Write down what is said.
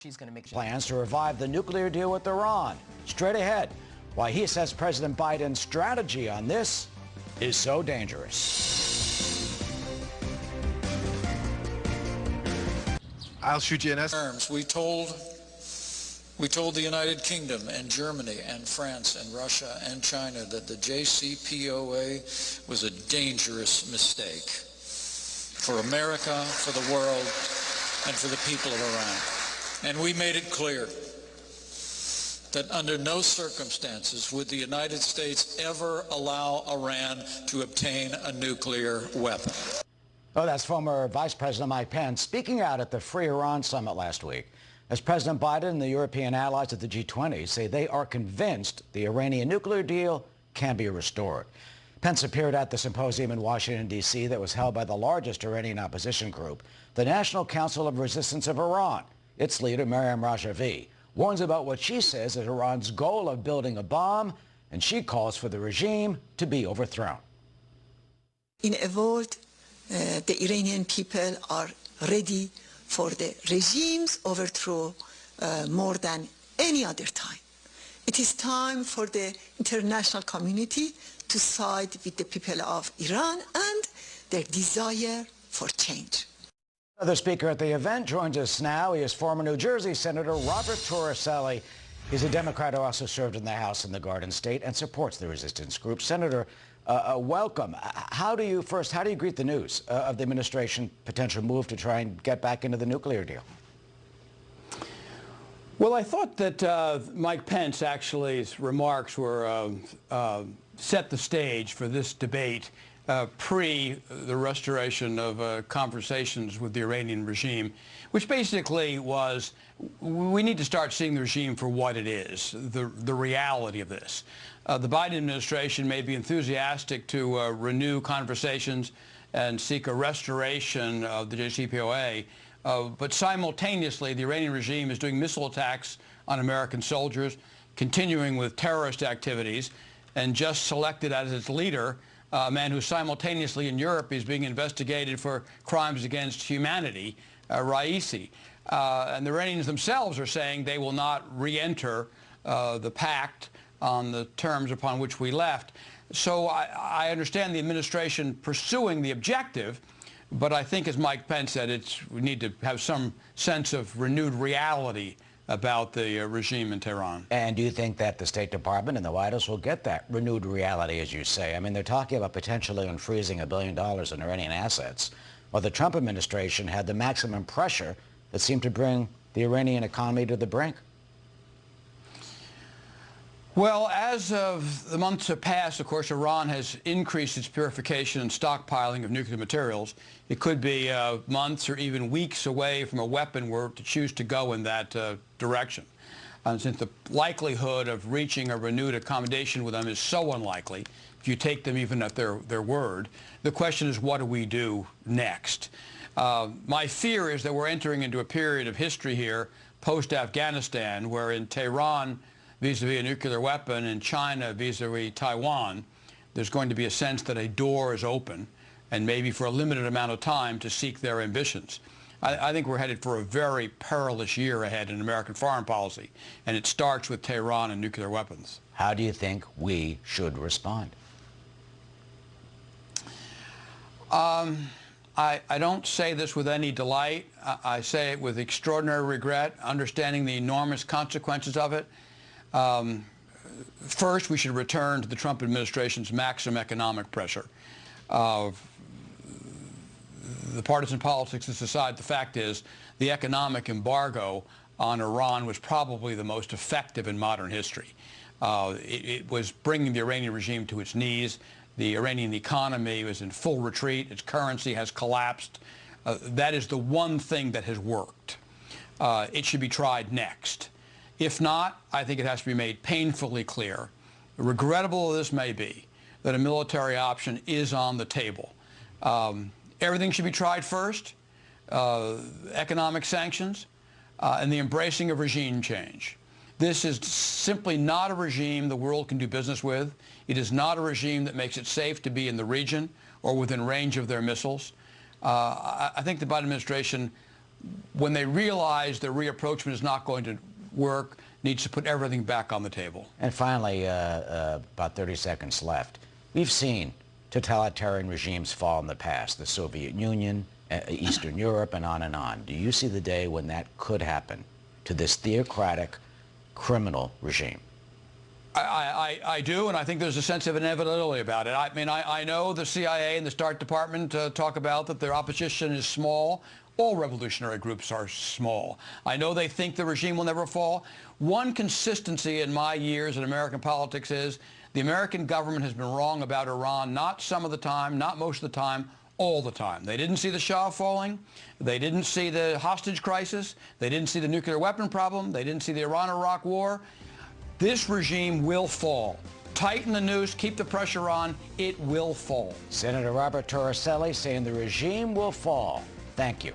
She's going to make plans to revive the nuclear deal with Iran. Straight ahead, why he says President Biden's strategy on this is so dangerous. I'll shoot you in terms. We told the United Kingdom and Germany and France and Russia and China that the JCPOA was a dangerous mistake for America, for the world, and for the people of Iran. And we made it clear that under no circumstances would the United States ever allow Iran to obtain a nuclear weapon. Oh, that's former Vice President Mike Pence speaking out at the Free Iran Summit last week, as President Biden and the European allies at the G20 say they are convinced the Iranian nuclear deal can be restored. Pence appeared at the symposium in Washington, D.C. that was held by the largest Iranian opposition group, the National Council of Resistance of Iran. Its leader, Meriem warns about what she says is Iran's goal of building a bomb, and she calls for the regime to be overthrown. In a world, the Iranian people are ready for the regime's overthrow more than any other time. It is time for the international community to side with the people of Iran and their desire for change. Another speaker at the event joins us now. He is former New Jersey Senator Robert Toriseli. He's a Democrat who also served in the House in the Garden State and supports the resistance group. Senator, welcome. How do you greet the news of the administration's potential move to try and get back into the nuclear deal? Well, I thought that Mike Pence actually's remarks were set the stage for this debate pre the restoration of conversations with the Iranian regime, which basically was, we need to start seeing the regime for what it is, the reality of this. The Biden administration may be enthusiastic to renew conversations and seek a restoration of the JCPOA, but simultaneously the Iranian regime is doing missile attacks on American soldiers, continuing with terrorist activities, and just selected as its leader a man who simultaneously in Europe is being investigated for crimes against humanity, Raisi. And the Iranians themselves are saying they will not re-enter the pact on the terms upon which we left. So I understand the administration pursuing the objective, but I think, as Mike Pence said, we need to have some sense of renewed reality about the regime in Tehran. And do you think that the State Department and the White House will get that renewed reality, as you say? I mean, they're talking about potentially unfreezing $1 billion in Iranian assets, while the Trump administration had the maximum pressure that seemed to bring the Iranian economy to the brink. Well, as of the months have passed, of course, Iran has increased its purification and stockpiling of nuclear materials. It could be months or even weeks away from a weapon were to choose to go in that direction. And since the likelihood of reaching a renewed accommodation with them is so unlikely, if you take them even at their word, the question is, what do we do next? My fear is that we're entering into a period of history here, post-Afghanistan, where in Tehran, vis-a-vis a nuclear weapon, in China vis-a-vis Taiwan, there's going to be a sense that a door is open, and maybe for a limited amount of time, to seek their ambitions. I think we're headed for a very perilous year ahead in American foreign policy, and it starts with Tehran and nuclear weapons. How do you think we should respond? I don't say this with any delight. I say it with extraordinary regret, understanding the enormous consequences of it. First, we should return to the Trump administration's maximum economic pressure. The partisan politics is aside, the fact is the economic embargo on Iran was probably the most effective in modern history. It was bringing the Iranian regime to its knees. The Iranian economy was in full retreat. Its currency has collapsed. That is the one thing that has worked. It should be tried next. If not, I think it has to be made painfully clear, regrettable as this may be, that a military option is on the table. Everything should be tried first, economic sanctions, and the embracing of regime change. This is simply not a regime the world can do business with. It is not a regime that makes it safe to be in the region or within range of their missiles. I think the Biden administration when they realize the reapproachment is not going to work, needs to put everything back on the table. And finally, about 30 seconds left. We've seen totalitarian regimes fall in the past, the Soviet Union, Eastern Europe, and on and on. Do you see the day when that could happen to this theocratic criminal regime? I do, and I think there's a sense of inevitability about it. I mean, I know the CIA and the State Department talk about that their opposition is small. All revolutionary groups are small. I know they think the regime will never fall. One consistency in my years in American politics is the American government has been wrong about Iran, not some of the time, not most of the time, all the time. They didn't see the Shah falling. They didn't see the hostage crisis. They didn't see the nuclear weapon problem. They didn't see the Iran-Iraq war. This regime will fall. Tighten the noose, keep the pressure on, it will fall. Senator Robert Toriseli saying the regime will fall. Thank you.